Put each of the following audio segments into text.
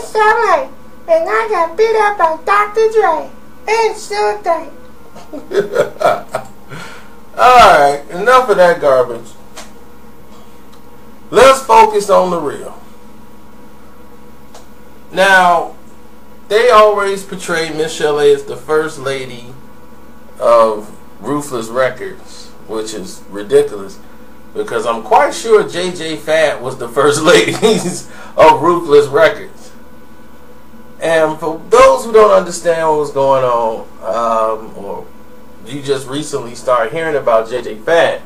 N.W.A, and I got beat up by Dr.Dre. And sure thing. Alright, enough of that garbage. Let's focus on the real. Now, they always portray michel'le as the first lady of Ruthless Records, which is ridiculous, because I'm quite sure j.j.fad was the first lady of Ruthless Records. And for those who don't understand what was going on, or you just recently started hearing about j.j.fad,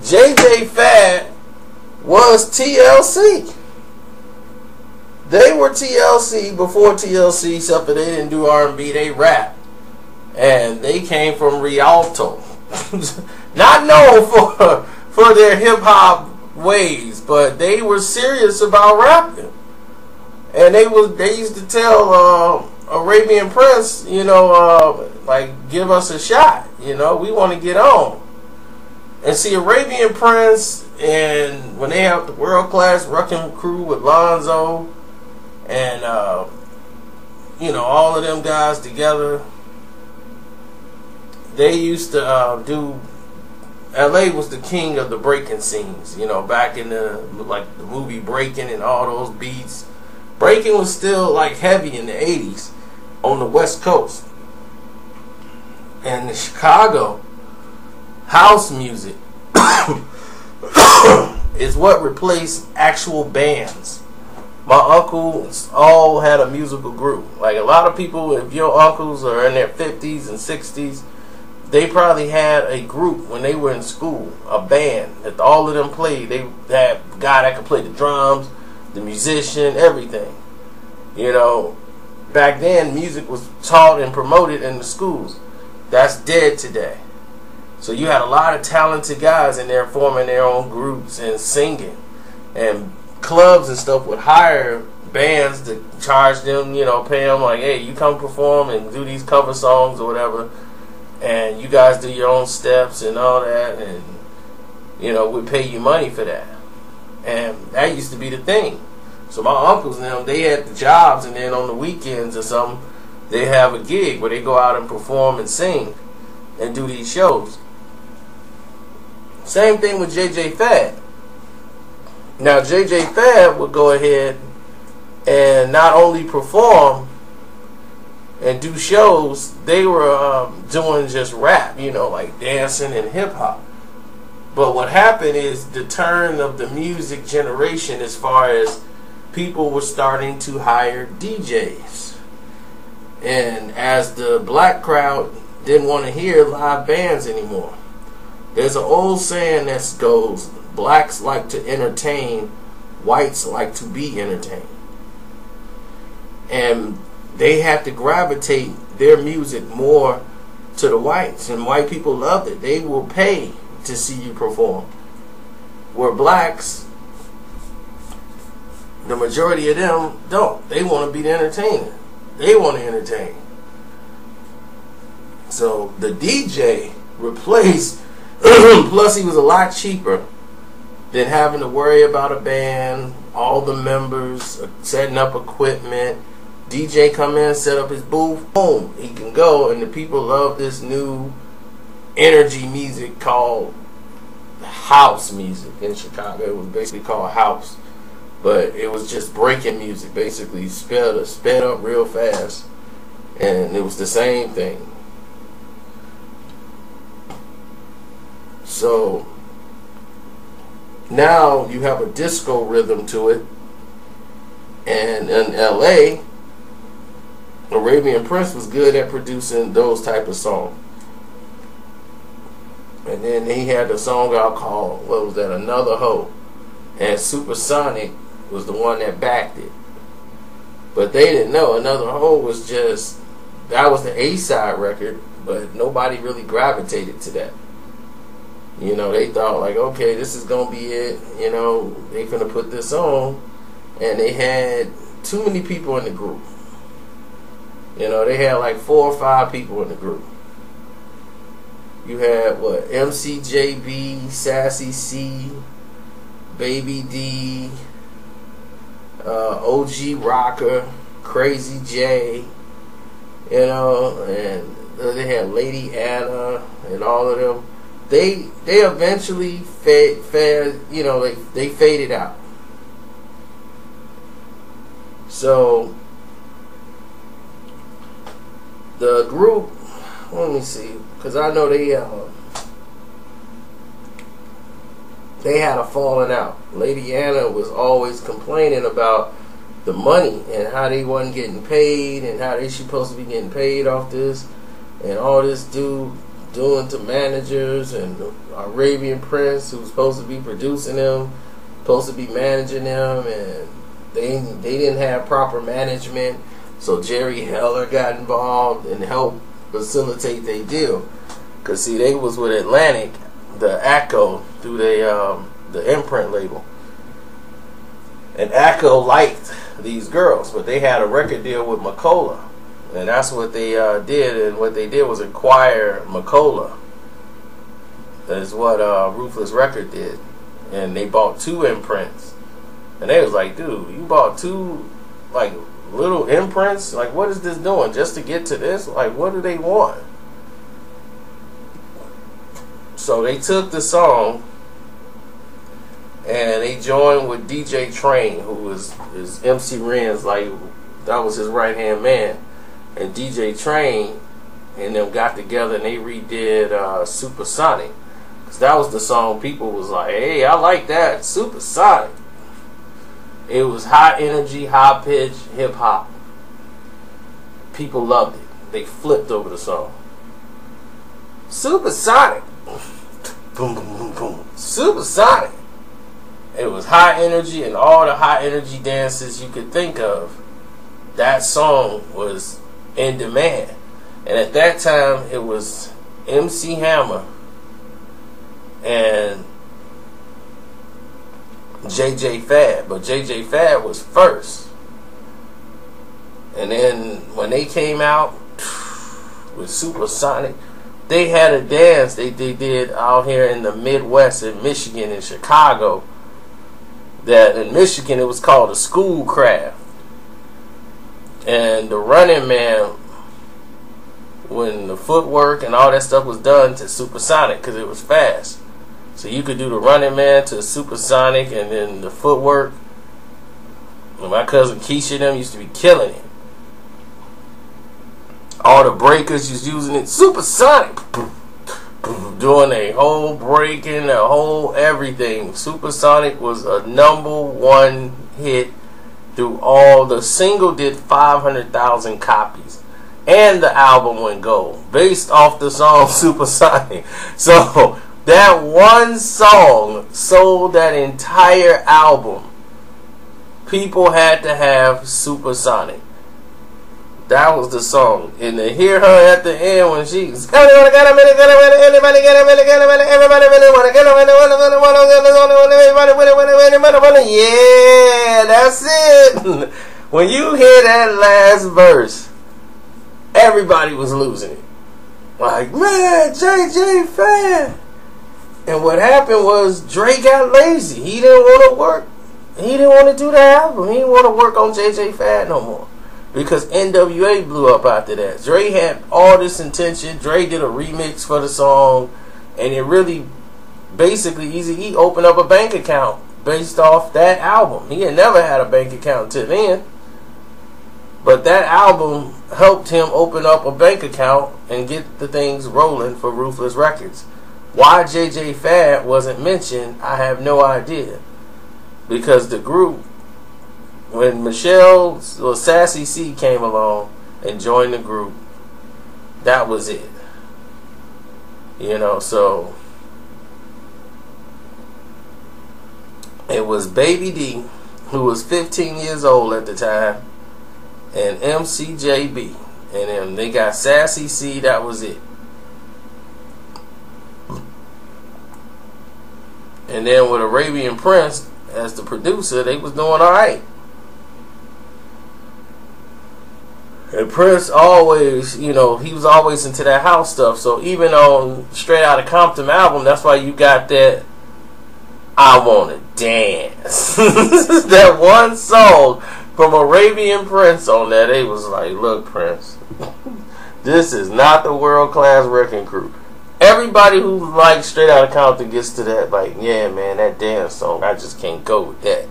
j.j.fad was TLC. They were TLC before TLC, except that they didn't do R&B, they rap. And they came from Rialto. Not known for their hip-hop ways, but they were serious about rapping. And they used to tell Arabian Prince, you know, like, give us a shot, you know, we want to get on. And see, Arabian Prince, and when they have the world-class Wrecking Crew with Lonzo, and, you know, all of them guys together, they used to do, LA was the king of the breaking scenes, you know, back in the, like, the movie Breaking and all those beats. Breaking was still like heavy in the 80s on the West Coast. And in Chicago, house music is what replaced actual bands. My uncles all had a musical group. Like a lot of people, if your uncles are in their 50s and 60s, they probably had a group when they were in school, a band that all of them played. They had a guy that could play the drums, the musician, everything. You know, back then music was taught and promoted in the schools. That's dead today. So you had a lot of talented guys in there forming their own groups and singing. And clubs and stuff would hire bands to charge them, you know, pay them like, hey, you come perform and do these cover songs or whatever. And you guys do your own steps and all that. And, you know, we pay you money for that. And that used to be the thing. So my uncles and them, they had the jobs, and then on the weekends or something, they have a gig where they go out and perform and sing and do these shows. Same thing with j.j.fad. Now j.j.fad would go ahead and not only perform and do shows, they were doing just rap, you know, like dancing and hip-hop. But what happened is the turn of the music generation, as far as people were starting to hire DJs. And as the black crowd didn't want to hear live bands anymore. There's an old saying that goes, blacks like to entertain, whites like to be entertained. And they had to gravitate their music more to the whites. And white people loved it. They will pay to see you perform. Where blacks, the majority of them don't. They want to be the entertainer. They want to entertain. So the DJ replaced, plus he was a lot cheaper than having to worry about a band, all the members, setting up equipment. DJ come in, set up his booth, boom, he can go. And the people love this new energy music called house music in Chicago. It was basically called house, but it was just breaking music, basically sped up real fast, and it was the same thing. So now you have a disco rhythm to it, and in LA, Arabian Prince was good at producing those type of songs. And then he had a song out called, what was that, Another Hoe. And Supersonic was the one that backed it. But they didn't know Another Hoe was just, that was the A-side record, but nobody really gravitated to that. You know, they thought like, okay, this is going to be it. You know, they finna put this on. And they had too many people in the group. You know, they had like 4 or 5 people in the group. You had, what, MCJB, Sassy C, Baby D, OG Rocker, Crazy J, you know, and they had Lady Anna and all of them. They eventually you know, they faded out. So the group, let me see, because I know they had a falling out. Lady Anna was always complaining about the money and how they wasn't getting paid and how they supposed to be getting paid off this and all this doing to managers, and Arabian Prince, who was supposed to be producing them, supposed to be managing them, and they didn't have proper management. So Jerry Heller got involved and helped facilitate their deal. Cause see, they was with Atlantic, the ACO, through the imprint label, and ACO liked these girls, but they had a record deal with michel'le, and that's what they did. And what they did was acquire michel'le. That's what Ruthless Record did, and they bought 2 imprints. And they was like, dude, you bought 2 like little imprints? Like, what is this doing just to get to this? Like, what do they want? So they took the song and they joined with DJ Train, who was MC Ren's, like, that was his right hand man. And DJ Train and them got together and they redid Supersonic. Cause that was the song people was like, hey, I like that, Supersonic. It was high energy, high pitch, hip hop. People loved it. They flipped over the song. Supersonic. Boom, boom, boom, boom. Supersonic. It was high energy, and all the high energy dances you could think of. That song was in demand. And at that time, it was MC Hammer and j.j.fad, but j.j.fad was first. And then when they came out with Supersonic, they had a dance they did out here in the Midwest, in Michigan and Chicago. That in Michigan it was called a schoolcraft. And the Running Man, when the footwork and all that stuff was done to Supersonic, because it was fast. So you could do the Running Man to Supersonic, and then the footwork. And my cousin Keisha them used to be killing it. All the breakers was using it. Supersonic. Doing a whole breaking, a whole everything. Supersonic was a #1 hit through all. The single did 500,000 copies. And the album went gold. Based off the song Supersonic. So that one song sold that entire album. People had to have Supersonic. That was the song. And to hear her at the end when she's everybody yeah, that's it. When you hear that last verse, everybody was losing it. Like, man, j.j.fad. And what happened was Dre got lazy. He didn't want to work. He didn't want to do the album. He didn't want to work on j.j.fad no more. Because N.W.A blew up after that. Dre had all this intention. Dre did a remix for the song. And it really, basically, Eazy-E opened up a bank account based off that album. He had never had a bank account until then. But that album helped him open up a bank account and get the things rolling for Ruthless Records. Why j.j.fad wasn't mentioned, I have no idea. Because the group, when michel'le or Sassy C came along and joined the group, that was it. You know, so it was Baby D, who was 15 years old at the time, and MCJB, and then they got Sassy C. That was it. And then with Arabian Prince as the producer, they was doing alright. And Prince always, you know, he was always into that house stuff. So even on Straight Outta Compton album, that's why you got that I Wanna Dance. That one song from Arabian Prince on that. They was like, look, Prince, this is not the world-class wrecking crew. Everybody who likes Straight Outta Compton gets to that, like, yeah, man, that dance song, I just can't go with that.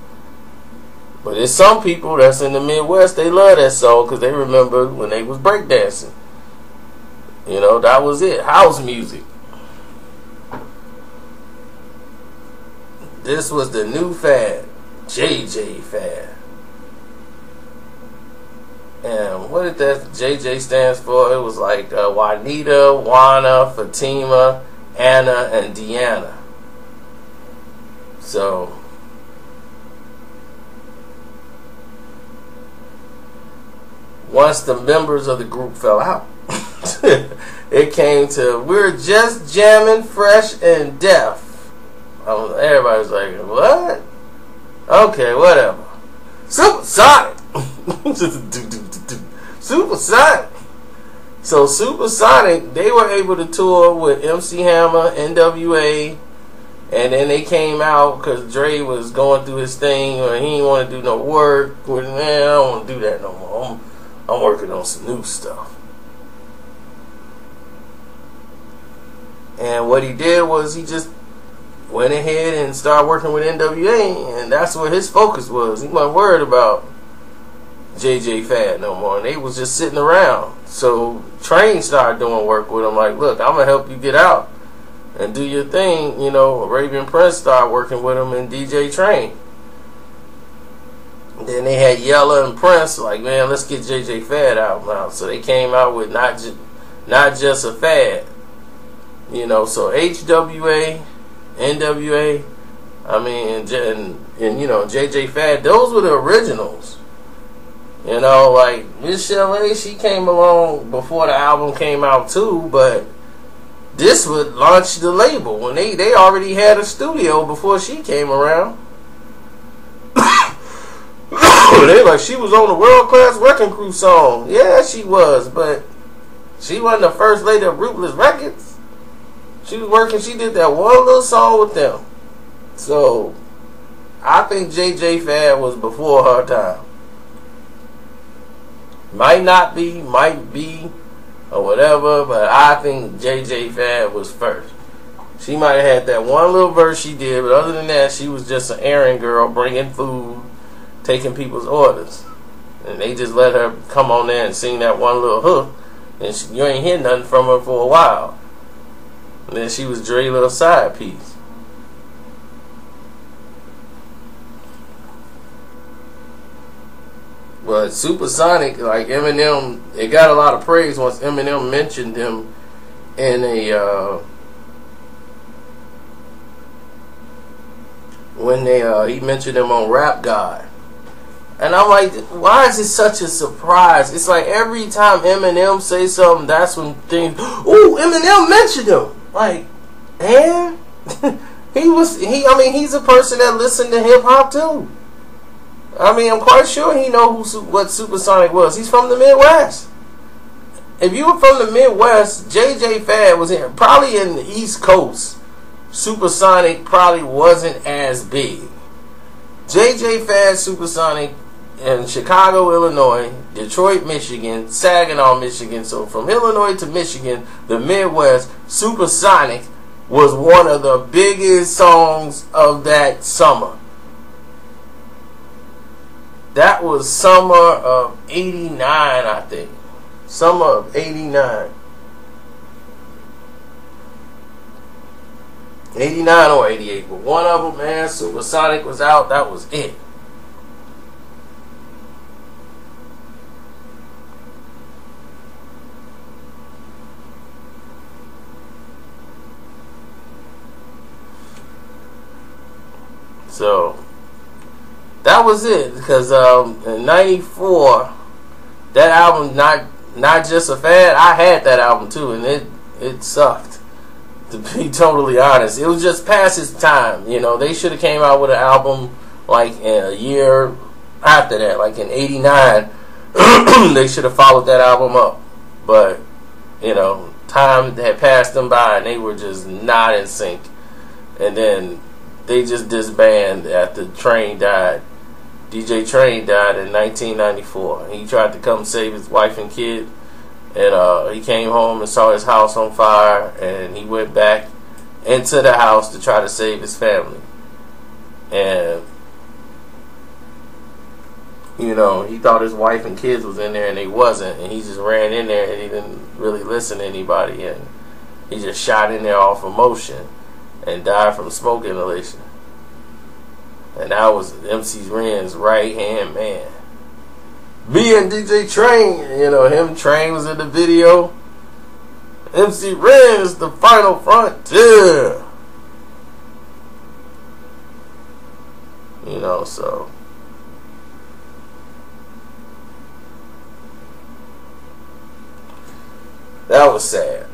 But there's some people that's in the Midwest, they love that song because they remember when they was breakdancing. You know, that was it. House music. This was the new fad. j.j.fad. And what did that JJ stands for? It was like Juanita, Juana, Fatima, Anna, and Deanna. So once the members of the group fell out, it came to, we're just jamming, fresh and deaf. Everybody's like, what? Okay, whatever. Supersonic. Supersonic. So Supersonic, they were able to tour with MC Hammer, N.W.A, and then they came out because Dre was going through his thing, or he didn't want to do no work. Man, I don't want to do that no more. I'm working on some new stuff. And what he did was he just went ahead and started working with N.W.A, and that's what his focus was. He wasn't worried about j.j.fad no more, and they was just sitting around. So Train started doing work with him, like, look, I'm gonna help you get out and do your thing. You know, Arabian Prince started working with him and DJ Train. And then they had Yella and Prince, like, man, let's get j.j.fad out now. So they came out with not just a fad. You know, so H.W.A, N.W.A, I mean, and you know, j.j.fad, those were the originals. You know, like michel'le, she came along before the album came out too, but this would launch the label when they already had a studio before she came around. They like, she was on the World Class Wrecking Crew song. Yeah, she was, but she wasn't the first lady of Ruthless Records. She was working, she did that one little song with them. So I think j.j.fad was before her time. Might not be, might be, or whatever, but I think j.j.fad was first. She might have had that one little verse she did, but other than that, she was just an errand girl bringing food, taking people's orders. And they just let her come on there and sing that one little hook, and you ain't hear nothing from her for a while. And then she was Dre's little side piece. But Supersonic, like Eminem, it got a lot of praise once Eminem mentioned him in a he mentioned him on Rap God. And I'm like, why is it such a surprise? It's like every time Eminem say something, that's when things, ooh, Eminem mentioned him. Like, and I mean, he's a person that listened to hip hop too. I mean, I'm quite sure he knows what Supersonic was. He's from the Midwest. If you were from the Midwest, j.j.fad was probably in the East Coast. Supersonic probably wasn't as big. j.j.fad, Supersonic in Chicago, Illinois, Detroit, Michigan, Saginaw, Michigan. So from Illinois to Michigan, the Midwest, Supersonic was one of the biggest songs of that summer. That was summer of 89, I think. Summer of 89. 89 or 88. But one of them, man, Supersonic was out. That was it. So that was it, because in '94, that album, not just a fad. I had that album too, and it sucked. To be totally honest, it was just past its time. You know, they should have came out with an album like a year after that, like in '89. They should have followed that album up, but you know, time had passed them by, and they were just not in sync. And then they just disbanded after Train died. DJ Train died in 1994. He tried to come save his wife and kid, and he came home and saw his house on fire, and he went back into the house to try to save his family. And you know, he thought his wife and kids was in there, and they wasn't, and he just ran in there, and he didn't really listen to anybody, and he just shot in there off emotion and died from smoke inhalation. And that was MC Ren's right hand man. Me and DJ Train, you know, him, Train was in the video. MC Ren is the final frontier. You know, so that was sad.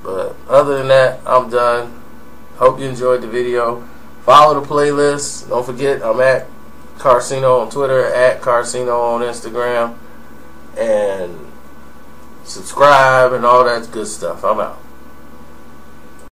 But other than that, I'm done. Hope you enjoyed the video. Follow the playlist. Don't forget, I'm at Carcino on Twitter, at Carcino on Instagram. And subscribe and all that good stuff. I'm out.